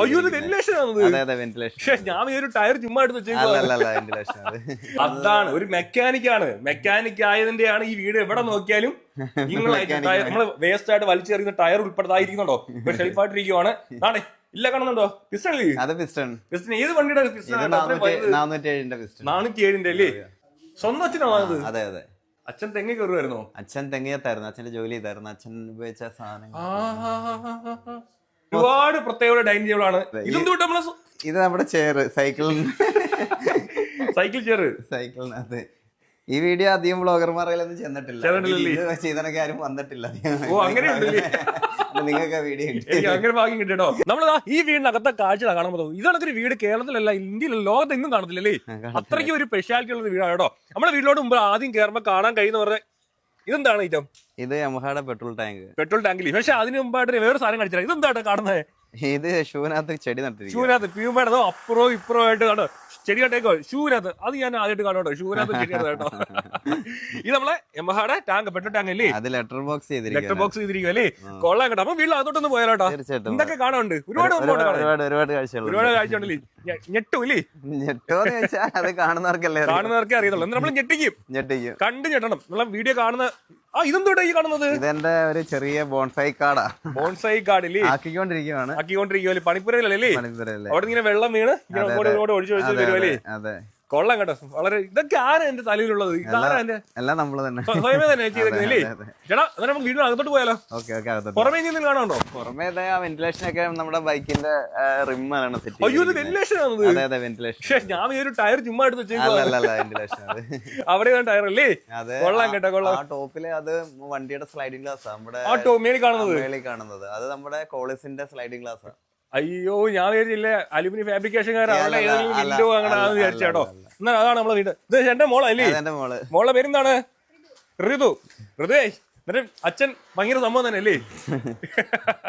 അയ്യോ ഇത് വെന്റിലേഷൻ ആണത്. ഞാൻ ഒരു ടയർ ചുമ്മാ എടുത്ത് വെച്ചേക്കും. അതാണ് ഒരു മെക്കാനിക്കാണ്. മെക്കാനിക് ആയതിന്റെയാണ് ഈ വീട് എവിടെ നോക്കിയാലും നിങ്ങൾ നമ്മള് വേസ്റ്റ് ആയിട്ട് വലിച്ചെറിയുന്ന ടയർ ഉൾപ്പെടുത്താതിരിക്കുന്നുണ്ടോ? ഇപ്പൊ ഷെൽഫായിട്ടിരിക്കുവാണ്. ആണ് ഇല്ല കാണുന്നുണ്ടോ? പിസ്റ്റൺ പിസ്റ്റൺ ഏത് വണ്ടിയുടെ പിസ്റ്റൺ? 407 അല്ലേ? സ്വന്തം അച്ഛനാണോ അത്? അതെ അതെ. അച്ഛൻ തെങ്ങ് കയറുമായിരുന്നോ? അച്ഛൻ തെങ്ങത്തായിരുന്നു. അച്ഛന്റെ ജോലി ചെയ്തായിരുന്നു. അച്ഛൻ ഉപയോഗിച്ച സാധനങ്ങൾ ഒരുപാട് പ്രത്യേക ഡൈനിങ് ടേബിൾ ആണ്. ഇത് നമ്മുടെ ചെയർ, സൈക്കിൾ സൈക്കിളിനകത്ത്. ഈ വീഡിയോ അധികം ബ്ലോഗർമാരെല്ലാം ചെന്നിട്ടില്ല. ചെയ്തണക്ക് ആരും വന്നിട്ടില്ല. നിങ്ങൾക്ക് വീഡിയോ അങ്ങനെ ഭാഗ്യം കിട്ടിയോ? നമ്മളതാ ഈ വീടിനകത്തെ കാഴ്ചകളാണ് കാണാൻ പോകുന്നത്. ഇതൊക്കെ വീട് കേരളത്തിലല്ല, ഇന്ത്യയിലല്ല, ലോകത്ത് എങ്ങും കാണത്തില്ലല്ലേ. അത്രയ്ക്കും ഒരു സ്പെഷ്യാലിറ്റി ഉള്ള വീടാണ് കേട്ടോ. നമ്മുടെ വീട്ടിലോട്ട് മുമ്പ് ആദ്യം കയറുമ്പോൾ കാണാൻ കഴിയുന്ന പറഞ്ഞ ഇതെന്താണ് ഐറ്റം? ഇത് യമഹയുടെ പെട്രോൾ ടാങ്കില്. പക്ഷെ അതിന് മുമ്പായിട്ട് വേറെ സാധനം കാണിച്ചാൽ ഇതെന്താണ് കാണുന്നത്? ഇത് ഷൂവിനകത്ത് ചെടി നട്ടിരിക്കും. ഷൂവിനകത്ത് പ്യൂമേടോ അപ്പുറവും ഇപ്പുറവും ആയിട്ട് കാണോ ചെടി കട്ടേക്കോ ഷൂവിനകത്ത്. അത് ഞാൻ ആദ്യമായിട്ട് കാണോട്ടോ, ഷൂവിനകത്ത് ചെടി കേട്ടോ. ഇത് നമ്മളെ യമഹയുടെ ടാങ്ക്, പെട്രോൾ ടാങ്ക് അല്ലേ? ലെറ്റർ ബോക്സ് ചെയ്തിരിക്കും അല്ലേ? കൊള്ളാൻ കേട്ടോ. അപ്പൊ വീട്ടിൽ അതോട്ടൊന്ന് പോയാലോട്ടോ. എന്തൊക്കെ കാണാനുണ്ട്? ഒരുപാട് കാഴ്ചയുണ്ടല്ലേ? ഞെട്ടൂല്ലേ? ഞെട്ടോന്ന് ചോദിച്ചാൽ അത് കാണുന്നവർക്കേ അറിയത്തുള്ളൂ. നമ്മൾ ഞെട്ടിക്കും, കണ്ടു ഞെട്ടണം. നമ്മളെ വീഡിയോ കാണുന്ന ഇതെന്തോട്ടാ ഈ കാണുന്നത്? ഇതെന്റെ ഒരു ചെറിയ ബോൺസൈ കാർഡില്ലേ? ആക്കിക്കൊണ്ടിരിക്കുവല്ലേ? പണിപ്പുരയിലല്ലേ? അവിടെ ഇങ്ങനെ വെള്ളം വീണ് ഒഴിച്ചു വരുമല്ലേ? അതെ, കൊള്ളാം കേട്ടോ. വളരെ ഇതൊക്കെ ആരാ എന്റെ തലയിലുള്ളത്? എല്ലാം നമ്മള് തന്നെ സ്വയമേ തന്നെ ചെയ്തേക്കുന്നല്ലേ? ചേട്ടാ അന്നേരം നമുക്ക് വീടിന് അകത്തോട്ട് പോയാലോ? പുറമേ എന്തെങ്കിലും കാണാനുണ്ടോ? പുറമേ വെന്റിലേഷൻ ഒക്കെ നമ്മുടെ ബൈക്കിന്റെ റിമ്മാണ്. അയ്യോ ഇത് വെന്റിലേഷൻ ആണത്. ഞാൻ ഒരു ടയർ ചുമ്മാ എടുത്ത് വെച്ചേക്കും. അവിടെ ടയർ അല്ലേ? കൊള്ളാം കേട്ടോ, കൊള്ളാം. ടോപ്പില് അത് വണ്ടിയുടെ സ്ലൈഡിംഗ് ഗ്ലാസ്. നമ്മുടെ മേളിൽ കാണുന്നത് അത് നമ്മുടെ കോളേജിന്റെ സ്ലൈഡിംഗ് ഗ്ലാസ്. അയ്യോ ഞാൻ വിചാരിച്ചില്ലേ അലുമിനിയം ഫാബ്രിക്കേഷൻകാരാണ് വിൻഡോ അങ്ങനെ വിചാരിച്ചേട്ടോ. എന്നാൽ അതാണ് നമ്മളെ വീട്. ഇത് എന്റെ മോളല്ലേ? മോളുടെ പേരെന്താണ്? ഋതുവേ. എന്നിട്ട് അച്ഛൻ ഭയങ്കര സംഭവം തന്നെ അല്ലേ?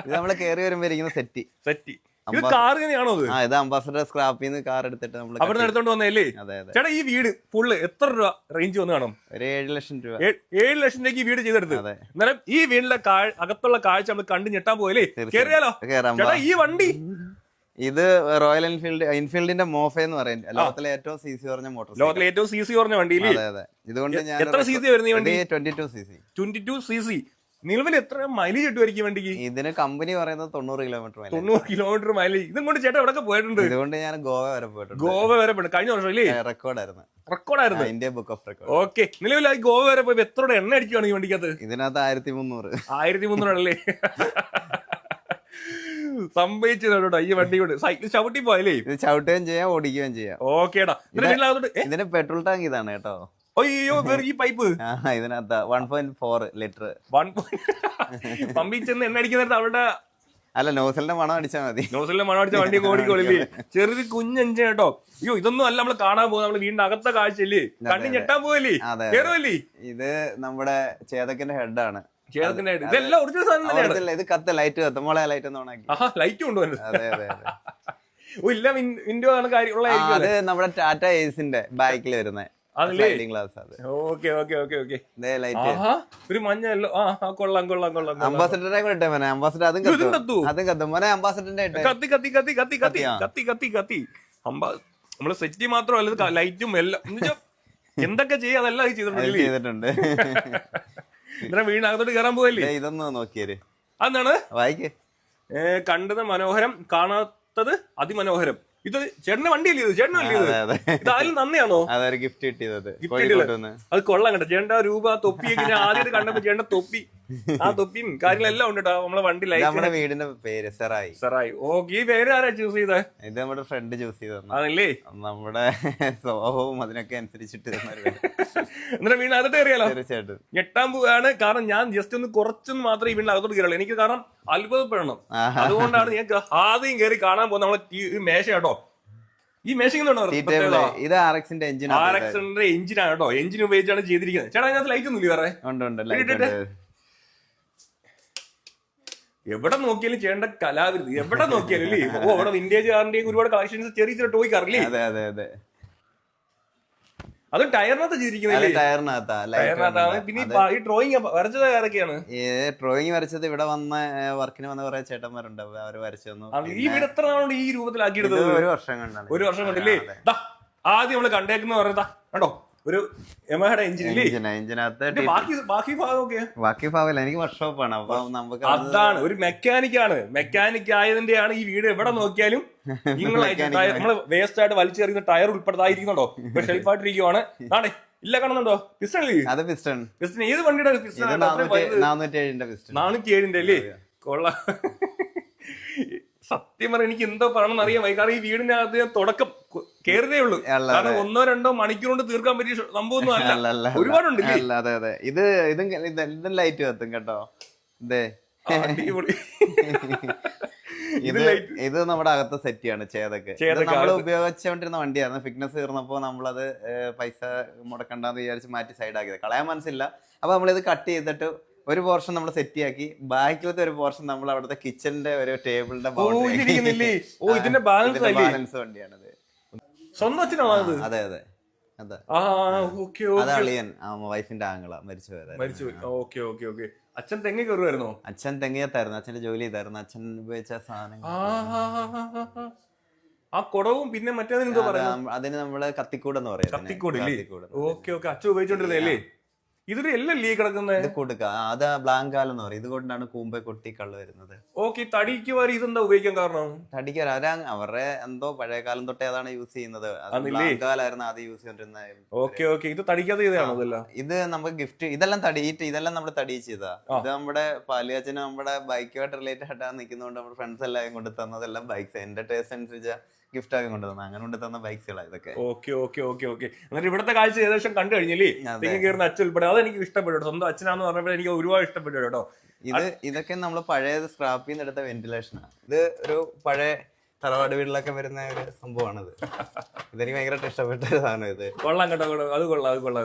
ഇത് നമ്മള് കേറി വരുമ്പോ ഇരിക്കുന്ന സെറ്റി. ഇത് കാർ തന്നെയാണോ? ഇത് അംബാസഡർ സ്ക്രാപ്പിൽ നിന്ന് കാർ എടുത്തിട്ട് നമ്മൾ അവിടെ നിന്ന് എടുത്തോണ്ട് വന്നല്ലേ? ചേട്ടാ ഈ വീട് ഫുള്ള് എത്ര രൂപ റേഞ്ച് വന്ന് കാണും? ഒരു 7 ലക്ഷം രൂപ. 7 ലക്ഷം രൂപയ്ക്ക് ഈ വീട് ചെയ്തെടുത്ത്. അന്നേരം ഈ വീടിന്റെ അകത്തുള്ള കാഴ്ച നമ്മൾ കണ്ടു ഞെട്ടാൻ പോയല്ലേ? കേറിയാലോ? ചേട്ടാ ഈ വണ്ടി ഇത് റോയൽ എൻഫീൽഡിന്റെ മോഫ എന്ന് പറയും. ലോകത്തിലെ ഏറ്റവും CC കുറഞ്ഞ മോട്ടോർ. ലോകത്തിലെ ഏറ്റവും CC കുറഞ്ഞ വണ്ടിയില്ലേ? ഇതുകൊണ്ട് ഞാൻ എത്ര CC വരുന്ന ഈ വണ്ടി? 22 CC. നിലവിൽ എത്ര മൈലേജ് കിട്ടുമായിരിക്കും വണ്ടിക്ക്? ഇതിന് കമ്പനി പറയുന്നത് 90 കിലോമീറ്റർ മൈലേജ്. ഇതും കൊണ്ട് ചേട്ടാ എവിടെ പോയിട്ടുണ്ട്? ഇതുകൊണ്ട് ഞാൻ ഗോവ വരെ പോയിട്ടുണ്ട്. കഴിഞ്ഞ വർഷം അല്ലേ? റെക്കോർഡായിരുന്നു India book of record. Okay. നിലവിൽ ഗോവ വരെ പോയി എത്ര എണ്ണ അടിക്കുകയാണ് ഈ വണ്ടിക്കകത്ത്? ഇതിനകത്ത് 1300 ആണല്ലേ? സംഭവിച്ചതോട്ടോ ഈ വണ്ടി കൊണ്ട്. സൈക്കിൾ ചവിട്ടി പോയല്ലേ? ഇത് ചവിട്ടുകയും ചെയ്യാം, ഓടിക്കുകയും ചെയ്യാം. ഓക്കേടാ. ഇതിന് പെട്രോൾ ടാങ്ക് ഇതാണ് കേട്ടോ. അയ്യോ ഈ പൈപ്പ് ഇതിനകത്ത് 1.4 ലിറ്റർ. പമ്പിൽ ചെന്ന് എണ്ണ അടിക്കുന്ന അവിടെ അല്ല, നോസലിന്റെ മണം അടിച്ചാൽ മതി. നോസലിന്റെ മണം അടിച്ച വണ്ടി ഓടിക്കോളില്ലേ? ചെറിയ കുഞ്ഞഞ്ച കേട്ടോ. അയ്യോ ഇതൊന്നും അല്ല നമ്മള് കാണാൻ പോകുന്നത്. നമ്മള് വീടിന്റെ അകത്തെ കാഴ്ചയല്ലേ? കണ്ണി ഞെട്ടാൻ പോവല്ലേ? കേറുമല്ലേ? ഇത് നമ്മുടെ ചേതക്കിന്റെ ഹെഡാണ്. ഇതെല്ലാം ഒറിജിനൽ സാധനം തന്നെയാണ്. ഇത് കത്ത് ലൈറ്റ് കത്ത്. മോളെ ലൈറ്റ് ഒന്ന് ഓണാക്കി. ലൈറ്റ് കൊണ്ടുവരുന്നത്. അതെ അതെ അതെ. ഇല്ല വിൻഡോ ആണ് കാര്യമുള്ള. അത് നമ്മുടെ ടാറ്റ ഏസിന്റെ ബാക്കിൽ വരുന്നത്. ഒരു മഞ്ഞല്ലോ. കൊള്ളാം. അംബാസഡറെ കൂടെ അംബാസഡർ അതും കത്തും മോനെ. അംബാസഡറിന്റെ കത്തി നമ്മള് സെറ്റി മാത്രമല്ല ലൈറ്റും എല്ലാം എന്തൊക്കെ ചെയ്യാ അതെല്ലാം ചെയ്തിട്ടുണ്ട്. വീടിനകത്തോട്ട് കയറാൻ പോയല്ലേ? ഇതൊന്ന് നോക്കിയേ. അതെന്താണ് വായിക്കേ? കണ്ടത് മനോഹരം, കാണാത്തത് അതിമനോഹരം. ഇത് ചേട്ടന്റെ വണ്ടിയല്ലേ? ഇത് ചേട്ടനല്ലേ? ഇത് ആരും നന്ദിയാണോ? അതൊരു ഗിഫ്റ്റ് കിട്ടിയത്. അത് കൊള്ളാം കേട്ടോ. ചേട്ടന്റെ രൂപ തൊപ്പിയൊക്കെ ഞാൻ ആദ്യമായിട്ട് കണ്ടപ്പോ ചേട്ടന്റെ തൊപ്പി, ആ തൊപ്പിയും കാര്യങ്ങളെല്ലാം ഉണ്ട് കേട്ടോ. നമ്മളെ വണ്ടി നമ്മുടെ വീടിന്റെ പേര് സെറായി. ഓക്കെ. ഈ പേര് ആരാ ചൂസ് ചെയ്തത്? ഇത് നമ്മുടെ ഫ്രണ്ട് ചൂസ് ചെയ്തത്. അതല്ലേ? നമ്മുടെ സ്വഭാവവും അതിനൊക്കെ അനുസരിച്ചിട്ട്. എന്നിട്ട് വീടിനകത്തോട്ട് കയറിയാലോ? തീർച്ചയായിട്ടും ഞെട്ടാൻ പോവാണ്. കാരണം ഞാൻ ജസ്റ്റ് ഒന്ന് കുറച്ചൊന്നും മാത്രമേ ഈ വീടിനകത്തോട്ട് കയറുള്ളൂ. എനിക്ക് കാരണം അത്ഭുതപ്പെടണം. അതുകൊണ്ടാണ് ഞാൻ ആദ്യം കയറി കാണാൻ പോകുന്നത് നമ്മളെ ഈ മേശ കേട്ടോ. ഈ മേശ ഇത് ആർഎക്സിന്റെ എഞ്ചിനാണ് കേട്ടോ. എഞ്ചിൻ ഉപയോഗിച്ചാണ് ചെയ്തിരിക്കുന്നത്. ചേട്ടാ അതിനകത്ത് ലൈറ്റ് ഒന്നും ഇല്ല? എവിടെ നോക്കിയാലും ചെയ്യേണ്ട കലാവിരുത്. എവിടെ നോക്കിയാലും അല്ലേ? അവിടെ വിന്റേജ് കാറിന്റെ ഒരുപാട് കളക്ഷൻസ്, ചെറിയ ടോയ് കാറില്ലേ? അതും ടയറിനകത്ത് ചെയ്തിരിക്കുന്നില്ലേ? ടയറിനകത്താണ്. പിന്നെ ഈ ഡ്രോയിങ് വരച്ചത് ആരൊക്കെയാണ്? ഡ്രോയിങ് വരച്ചത് ഇവിടെ വന്ന വർക്കിന് വന്ന കുറെ ചേട്ടന്മാരുണ്ട്, അവര് വരച്ചു തന്നു. ഈ വീട് എത്ര നാളുകൊണ്ട് ഈ രൂപത്തിലാക്കിയെടുത്തത്? 1 വർഷം കൊണ്ടാണ്. 1 വർഷം കൊണ്ടല്ലേ? ആദ്യം നമ്മള് കണ്ടേക്കുന്ന പറയുന്നതാ കണ്ടോ, ഒരു യമഹയുടെ എഞ്ചിനകത്ത് ബാക്കി ഭാഗമില്ല, എനിക്ക് വർക്ക്ഷോപ്പാണ്. അപ്പൊ നമുക്ക് അതാണ് ഒരു മെക്കാനിക് ആയതിന്റെയാണ് ഈ വീട് എവിടെ നോക്കിയാലും നമ്മള് വേസ്റ്റ് ആയിട്ട് വലിച്ചെറിയുന്ന ടയർ ഉൾപ്പെടുത്താതിരിക്കുന്നുണ്ടോ? ഇപ്പൊ ഷെൽഫായിട്ടിരിക്കുവാണ്. ആണേ ഇല്ല, കാണുന്നുണ്ടോ? പിസ്റ്റൺ ഏത് വണ്ടിയുടെ പിസ്റ്റൺ? 407 അല്ലേ? കൊള്ളാം. സത്യം പറഞ്ഞാൽ എനിക്ക് എന്തോ പറയണമെന്ന് അറിയാൻ വയ്യ. കാരണം ഈ വീടിനകത്ത് ഞാൻ തുടക്കം കേറിയതേ ഉള്ളൂ. കാരണം 1-2 മണിക്കൂർ കൊണ്ട് തീർക്കാൻ പറ്റിയ സംഭവമൊന്നും അല്ല, ഒരുപാടുണ്ട്. അതെ ഇതും ലൈറ്റ് കത്തും കേട്ടോ. ഇത് നമ്മുടെ അകത്തെ സെറ്റിയാണ് ചേതൊക്കെ. നമ്മൾ ഉപയോഗിച്ചുകൊണ്ടിരുന്ന വണ്ടിയായിരുന്നു. ഫിറ്റ്നസ് തീർന്നപ്പോ നമ്മളത് പൈസ മുടക്കണ്ടെന്ന് വിചാരിച്ച് മാറ്റി സൈഡാക്കിയത്. കളയാൻ മനസ്സില്ല. അപ്പൊ നമ്മളിത് കട്ട് ചെയ്തിട്ട് ഒരു പോർഷൻ നമ്മൾ സെറ്റ് ആക്കി, ബാക്കിലത്തെ ഒരു പോർഷൻ നമ്മൾ അവിടുത്തെ കിച്ചന്റെ ഒരു ടേബിളിന്റെ ബാലൻസ് വണ്ടിയാണത്. സ്വന്തം അച്ഛനാണോ? അതെ അളിയൻ വൈഫിന്റെ ആങ്ങള മരിച്ചുപോയത്. അച്ഛൻ തെങ്ങ കയറുമായിരുന്നോ? അച്ഛൻ തെങ്ങയത്തായിരുന്നു, അച്ഛന്റെ ജോലി ചെയ്തായിരുന്നു. അച്ഛൻ ഉപയോഗിച്ച സാധനങ്ങൾ ആ കുടവും പിന്നെ മറ്റേതിനെന്തോ പറയാം, അതിന് നമ്മള് കത്തിക്കൂടെന്ന് പറയാം. കത്തിക്കൂട്. അച്ഛൻ ഉപയോഗിച്ചോണ്ടിരുന്നല്ലേ? ഇതൊരു എല്ലല്ലേ കിടക്കുന്നത്? കൊടുക്ക അത് ബ്ലാങ്കാലം എന്ന് പറയും. ഇതുകൊണ്ടാണ് കൂമ്പെ കൊട്ടി കള്ള് വരുന്നത്. ഓക്കെ. തടിക്ക് വരെ ഇതെന്താ ഉപയോഗിക്കാൻ കാരണം? തടിക്ക് അവരുടെ എന്തോ പഴയ കാലം തൊട്ടേ അതാണ് യൂസ് ചെയ്യുന്നത്. ബ്ലാങ്കാലായിരുന്നു ആദ്യം യൂസ് ചെയ്തോണ്ടിരുന്നത്. ഓക്കെ. ഇത് തടിക്കാതെ ഇത് നമുക്ക് ഗിഫ്റ്റ്, ഇതെല്ലാം ഇതെല്ലാം നമ്മൾ തടി ചെയ്താ. ഇത് നമ്മുടെ പാലിയാച്ചനും നമ്മുടെ ബൈക്കുമായിട്ട് റിലേറ്റഡ് ആയിട്ടാണ് നിൽക്കുന്നതുകൊണ്ട് നമ്മുടെ ഫ്രണ്ട്സ് എല്ലാം കൊണ്ട് തന്നതെല്ലാം ബൈക്സ്. എന്റെ ടേസ്റ്റ് അനുസരിച്ച് ഗിഫ്റ്റ് ആക്കി കൊണ്ടുതന്ന, അങ്ങനെ കൊണ്ട് തന്ന ബൈക്സുകളാണ് ഇതൊക്കെ. ഓക്കെ. എന്നിട്ട് ഇവിടുത്തെ കാഴ്ച ഏകദേശം കണ്ടു കഴിഞ്ഞില്ലേ? കയറുന്ന അച്ഛൻ ഉൾപ്പെടെ അതെനിക്ക് ഇഷ്ടപ്പെട്ടു. സ്വന്തം അച്ഛനാന്ന് പറഞ്ഞപ്പോൾ എനിക്ക് ഒരുപാട് ഇഷ്ടപ്പെട്ടു കേട്ടോ. ഇതൊക്കെ നമ്മൾ പഴയ സ്ക്രാപ്പിൽ നിന്ന് എടുത്ത വെന്റിലേഷനാണ്. ഇത് ഒരു പഴയ തറവാട് വീട്ടിലൊക്കെ വരുന്ന ഒരു സംഭവമാണിത്. ഇതെനിക്ക് ഭയങ്കരമായിട്ട് ഇഷ്ടപ്പെട്ട ഒരു സാധനം. ഇത് കൊള്ളാം കേട്ടോ. അത് കൊള്ളാം.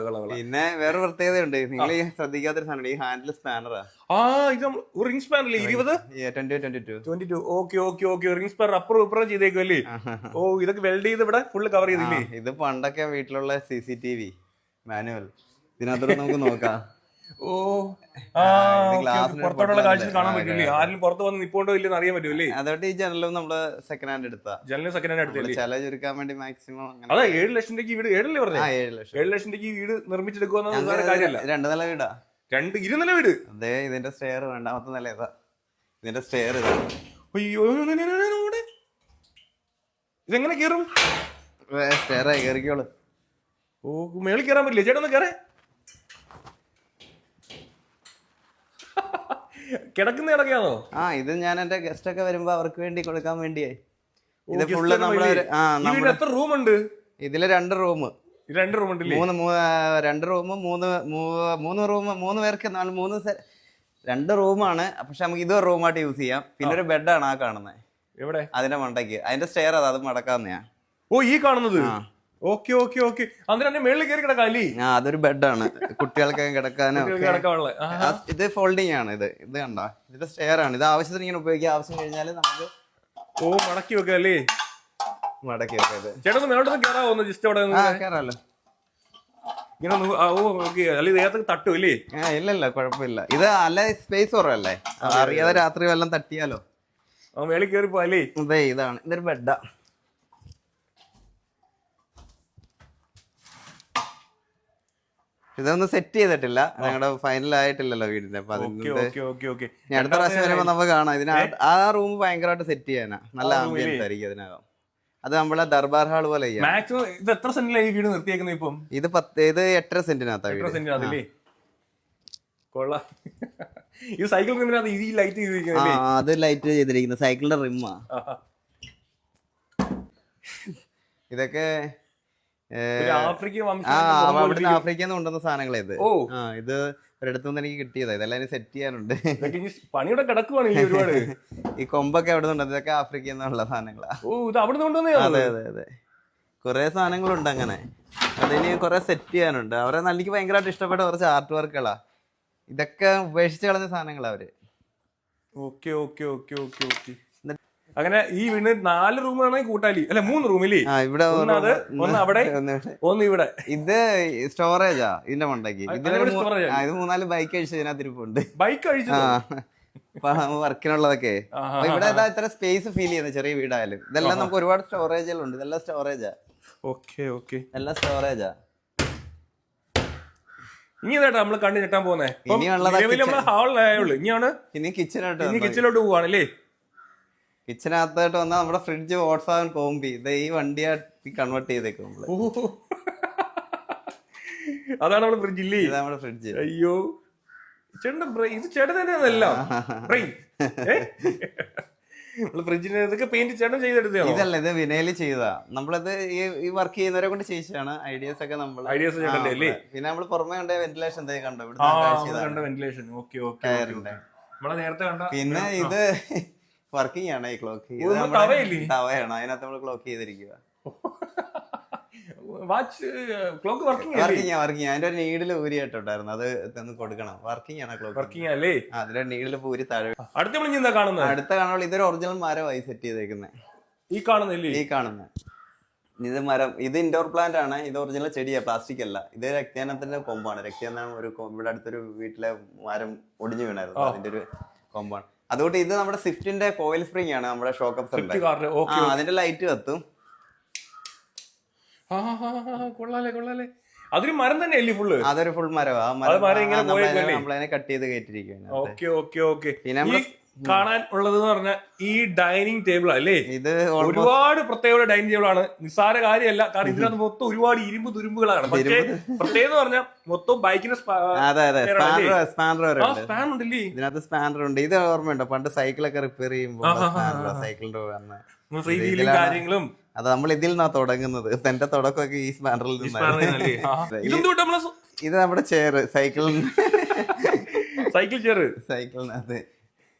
പിന്നെ വേറെ പ്രത്യേകതയുണ്ട്, നിങ്ങൾ ശ്രദ്ധിക്കാത്തൊരു സാധനം, ഈ ഹാൻഡിൽ സ്പാനറാ. Ring spanner 2022. Okay. Ring spanner അപ്പുറം ചെയ്തേക്കുമല്ലേ? ഇതൊക്കെ വെൽഡ് ചെയ്ത് ഇവിടെ ഫുള്ള് കവർ ചെയ്തില്ലേ? ഇത് പണ്ടൊക്കെ വീട്ടിലുള്ള CCTV മാനുവൽ, ഇതിനകത്തോടെ നമുക്ക് നോക്കാം. പുറത്തോട്ടുള്ള കാഴ്ച കാണാൻ പറ്റില്ലേ? ആരും പുറത്ത് വന്ന് നിപ്പോണ്ടോ ഇല്ലെന്ന് അറിയാൻ പറ്റൂല്ലേ? അതോട്ട് ഈ ജനലും നമ്മള് സെക്കൻഡ് ഹാൻഡ് എടുത്താ. ചില ചുരുക്കാൻ വേണ്ടി മാക്സിമം. അതെ 7 ലക്ഷം രൂപയ്ക്ക് വീട്, 7 ലക്ഷം രൂപയ്ക്ക് വീട് നിർമ്മിച്ചെടുക്കുക കാര്യമല്ല. 2 നില വീടാ. 2 വീട്. അതെ, ഇതിന്റെ സ്റ്റെയർ രണ്ടാമത്തെ നില ഏതാ? ഇതിന്റെ സ്റ്റെയർ ഇതാണ്. അയ്യോ, ഇതെങ്ങനെ കേറും? സ്റ്റെയർ കയറിക്കോളൂ. മേളിൽ കയറാൻ പറ്റില്ല? ചേട്ടാ ഒന്ന് കയറേ. കിടക്കുന്നോ? ഇത് ഞാൻ എന്റെ ഗസ്റ്റ് ഒക്കെ വരുമ്പോ അവർക്ക് വേണ്ടി കൊടുക്കാൻ വേണ്ടിയായി. ഇത് ഫുള്ള് നമ്മുടെ എത്ര റൂം ഉണ്ട്? ഇതില് 2 റൂം. 2 റൂം ഉണ്ട്. 2 റൂം, 3 റൂം, 3 പേർക്ക് 2 റൂമാണ്. പക്ഷെ നമുക്ക് ഇതൊരു റൂമായിട്ട് യൂസ് ചെയ്യാം. പിന്നെ ഒരു ബെഡാണ് ആ കാണുന്നത്. എവിടെ? അതിന്റെ മണ്ടയ്ക്ക്. അതിന്റെ സ്റ്റെയർ അത് മടക്കാവുന്നയാ. ഈ കാണുന്നത്? ഓക്കെ. അന്നേരം മേളിൽ കയറി കിടക്കാല്ലേ? അതൊരു ബെഡാണ്, കുട്ടികൾക്കൊക്കെ കിടക്കാനോ. ഇത് ഫോൾഡിങ് ആണ്. ഇത് കണ്ടോ, ഇതിന്റെ സ്റ്റെയർ ആണ്. ഇത് ആവശ്യത്തിന് ഇങ്ങനെ ഉപയോഗിക്കാം. ആവശ്യം കഴിഞ്ഞാല് നമുക്ക് മടക്കി വെക്കാം അല്ലേ? മടക്കി വെക്കാം. ചേട്ടാ മേലോട്ട് കയറാവോ? ജസ്റ്റ് അവിടെ കയറാലോ. ഇങ്ങനെ തട്ടും ഇല്ലേ? ഇല്ല, കുഴപ്പമില്ല. ഇത് അല്ല സ്പേസ് കുറവല്ലേ, അറിയാതെ രാത്രി വല്ലതും തട്ടിയാലോ. മേളിൽ കയറി പോയല്ലേ? ഇതാണ്, ഇതൊരു ബെഡാ. ഇതൊന്നും സെറ്റ് ചെയ്തിട്ടില്ല, ഞങ്ങളുടെ ഫൈനൽ ആയിട്ടില്ലല്ലോ വീടിന്റെ. അപ്പൊ ഞാൻ അടുത്ത പ്രാവശ്യം വരുമ്പോ നമുക്ക് കാണാം. ആ റൂം ഭയങ്കരമായിട്ട് സെറ്റ് ചെയ്യാനാ, നല്ല ആംബിയൻസ് ആയിരിക്കും അതിനകം. അത് നമ്മളെ ദർബാർ ഹാൾ പോലെ. ഇത് 8.5 സെന്റിനകത്താണ്. അത് ലൈറ്റ് ചെയ്തിരിക്കുന്നത് സൈക്കിളിന്റെ റിമ്മാ. ഇതൊക്കെ അവിടുന്ന് ആഫ്രിക്കന്ന് കൊണ്ടുവന്ന സാധനങ്ങളെ. ഇത് ഒരിടത്തുനിന്ന് എനിക്ക് കിട്ടിയതാ. ഇതെല്ലാം സെറ്റ് ചെയ്യാനുണ്ട്. പണിയുടെ കിടക്കുവാണ് ഒരുപാട്. ഈ കൊമ്പൊക്കെ അവിടെ നിന്ന് ഇതൊക്കെ ആഫ്രിക്കയിൽ നിന്നുള്ള സാധനങ്ങളാ. അതെ. കുറെ സാധനങ്ങളുണ്ട് അങ്ങനെ. അതിന് കുറെ സെറ്റ് ചെയ്യാനുണ്ട്. അവരെ എനിക്ക് ഭയങ്കരമായിട്ട് ഇഷ്ടപ്പെട്ട കുറച്ച് ആർട്ട് വർക്കുകളാ. ഇതൊക്കെ ഉപേക്ഷിച്ച് കളഞ്ഞ സാധനങ്ങളാ അവര്. അങ്ങനെ ഈ വീടിന് 4 റൂമാണ് കൂട്ടാലി അല്ല 3 റൂമില്ലേ? ഇവിടെ ഒന്ന് അവിടെ ഒന്ന് ഇവിടെ. ഇത് സ്റ്റോറേജാ ഇതിന്റെ മണ്ടയ്ക്ക്. ഇത് storage 3-4 ബൈക്ക് അഴിച്ച് ഇതിനകത്തിരിപ്പുണ്ട്. ബൈക്ക് അഴിച്ചു വർക്കിനുള്ളതൊക്കെ. ഇവിടെ ഇത്ര സ്പേസ് ഫീൽ ചെയ്യുന്നത് ചെറിയ വീടായാലും. ഇതെല്ലാം നമുക്ക് ഒരുപാട് സ്റ്റോറേജുകളുണ്ട്. ഇതെല്ലാം സ്റ്റോറേജാ. ഓക്കെ എല്ലാം സ്റ്റോറേജാ. ഇനി ഇതാ നമ്മള് കണ്ടു ഞെട്ടാൻ പോകുന്നേ. ഹാളിലായുള്ളൂ. ഇനി കിച്ചണിലോട്ട് പോവാണല്ലേ? കിച്ചനകത്തോട്ട് വന്നാൽ നമ്മുടെ ഫ്രിഡ്ജ് വാട്സാപ്പൻ കോമ്പി ഇത് ഈ വണ്ടിയായിട്ട് കൺവേർട്ട് ചെയ്തേക്കും നമ്മള്. അതാണ് നമ്മുടെ ഫ്രിഡ്ജ് ഇല്ലേ? നമ്മുടെ ഫ്രിഡ്ജ്. അയ്യോ ചേട്ടൻ ഇത് ചേട്ടൻ തന്നെയാണല്ല ഫ്രിഡ്ജിന് ഇതൊക്കെ പെയിന്റ് ചേട്ടൻ ചെയ്തെടുത്തോ? ഇതല്ല, ഇത് വിനയില് ചെയ്തതാ. നമ്മളത് ഈ വർക്ക് ചെയ്യുന്നവരെ കൊണ്ട് ചെയ്യിച്ചാണ്. ഐഡിയാസ് ഒക്കെ നമ്മൾ പിന്നെ നമ്മൾ പുറമെ കണ്ട വെന്റിലേഷൻ കണ്ടോ? വെന്റിലേഷൻ. പിന്നെ ഇത് വർക്കിംഗ് ആണ്. ഈ ക്ലോക്ക് തവയാണ്. അതിനകത്ത് നമ്മൾ ക്ലോക്ക് ചെയ്തിരിക്കുക. വർക്കിംഗ് അതിന്റെ ഒരു നീഡിൽ ഊരിയായിട്ടുണ്ടായിരുന്നു. അത് കൊടുക്കണം. വർക്കിംഗ് ആണ് ക്ലോക്ക്. അതിന്റെ നീഡിൽ ഊരി താഴെ. അടുത്ത കാണുമ്പോൾ ഇതൊരു ഒറിജിനൽ മരമായി സെറ്റ് ചെയ്തേക്കുന്നത്. ഈ കാണുന്ന ഇത് മരം. ഇത് ഇൻഡോർ പ്ലാന്റ് ആണ്. ഇത് ഒറിജിനൽ ചെടിയാ, പ്ലാസ്റ്റിക് അല്ല. ഇത് രക്താനത്തിന്റെ കൊമ്പാണ്. രക്താനാണ് ഒരു ഇവിടെ അടുത്തൊരു വീട്ടിലെ മരം ഒടിഞ്ഞു വീണായിരുന്നു. അതിന്റെ ഒരു കൊമ്പാണ്. അതുകൊണ്ട് ഇത് നമ്മുടെ സ്വിഫ്റ്റിന്റെ കോയിൽ സ്പ്രിംഗ് ആണ്. നമ്മുടെ ഷോക്ക് അബ്സോർബർ. അതിന്റെ ലൈറ്റ് കത്തും. കൊള്ളാലേ. അതൊരു മരം തന്നെയല്ലേ ഫുള്ള്? അതൊരു ഫുൾ മരമാണ്. നമ്മളതിനെ കട്ട് ചെയ്ത് കയറ്റിരിക്കുകയാണ്. പിന്നെ കാണാൻ ഉള്ളത് പറഞ്ഞാൽ ഈ ഡൈനിങ് ടേബിൾ അല്ലേ? ഇത് ഒരുപാട് പ്രത്യേക ഡൈനിങ് ടേബിൾ ആണ്. നിസ്സാര കാര്യമല്ല. കാരണം ഇതിനകത്ത് മൊത്തം ഒരുപാട് ഇരുമ്പ് തുരുമ്പുകളാണ്. പക്ഷേ പ്രത്യേകം പറഞ്ഞാൽ മൊത്തം ബൈക്കിന് സ്പാൻ ഉണ്ടല്ലേ? ഇതിനകത്ത് സ്പാനർ ഉണ്ട്. ഇത് ഓർമ്മയുണ്ടോ? പണ്ട് സൈക്കിളൊക്കെ റിപ്പയർ ചെയ്യുമ്പോൾ സൈക്കിളിന്റെ കാര്യങ്ങളും അത് നമ്മൾ ഇതിൽ നിന്നാ തുടങ്ങുന്നത്. എന്റെ തുടക്കമൊക്കെ ഈ സ്പാനറിൽ നിന്നാണ്. ഇത് നമ്മുടെ ചെയർ, സൈക്കിളിനകത്ത്.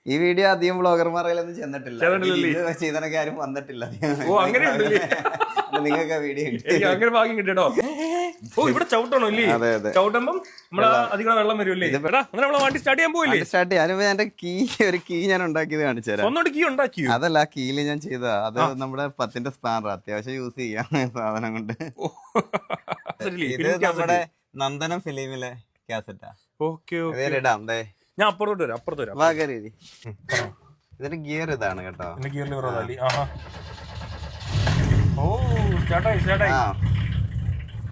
ഈ വീഡിയോ അധികം ബ്ലോഗർമാരെയൊന്നും ചെന്നിട്ടില്ല. ചെയ്തനൊക്കെ ആരും വന്നിട്ടില്ല. നിങ്ങൾക്ക് വീഡിയോ അങ്ങനെ ഭാഗ്യം കിട്ടിയോ? ഇവിടെ ചവിട്ടണോ ഇല്ലേ? ചവിട്ടുമ്പം അധികം വെള്ളം വരുമല്ലേ? വണ്ടി സ്റ്റാർട്ട് ചെയ്യാൻ പോയില്ലേ? സ്റ്റാർട്ട് ചെയ്യാൻ എന്റെ ഒരു കീ ഞാൻ ഉണ്ടാക്കിയത് കാണിച്ചു തരാം. ഒന്നോട്ട് കീ ഉണ്ടാക്കി? അതല്ല, കീല് ഞാൻ ചെയ്തതാ. അത് നമ്മുടെ 10ന്റെ സ്പാനർ അത്യാവശ്യം യൂസ് ചെയ്യാം സാധനം കൊണ്ട്. ഇത് നമ്മുടെ നന്ദനം ഫിലിമിലെ കാസറ്റാ. ഇടാം. ഞാൻ അപ്പുറത്തോട്ട് വരാം. ഇതിന്റെ ഗിയർ ഇതാണ് കേട്ടോ. ഗിയറിൽ ഓ സ്റ്റാർട്ടായി.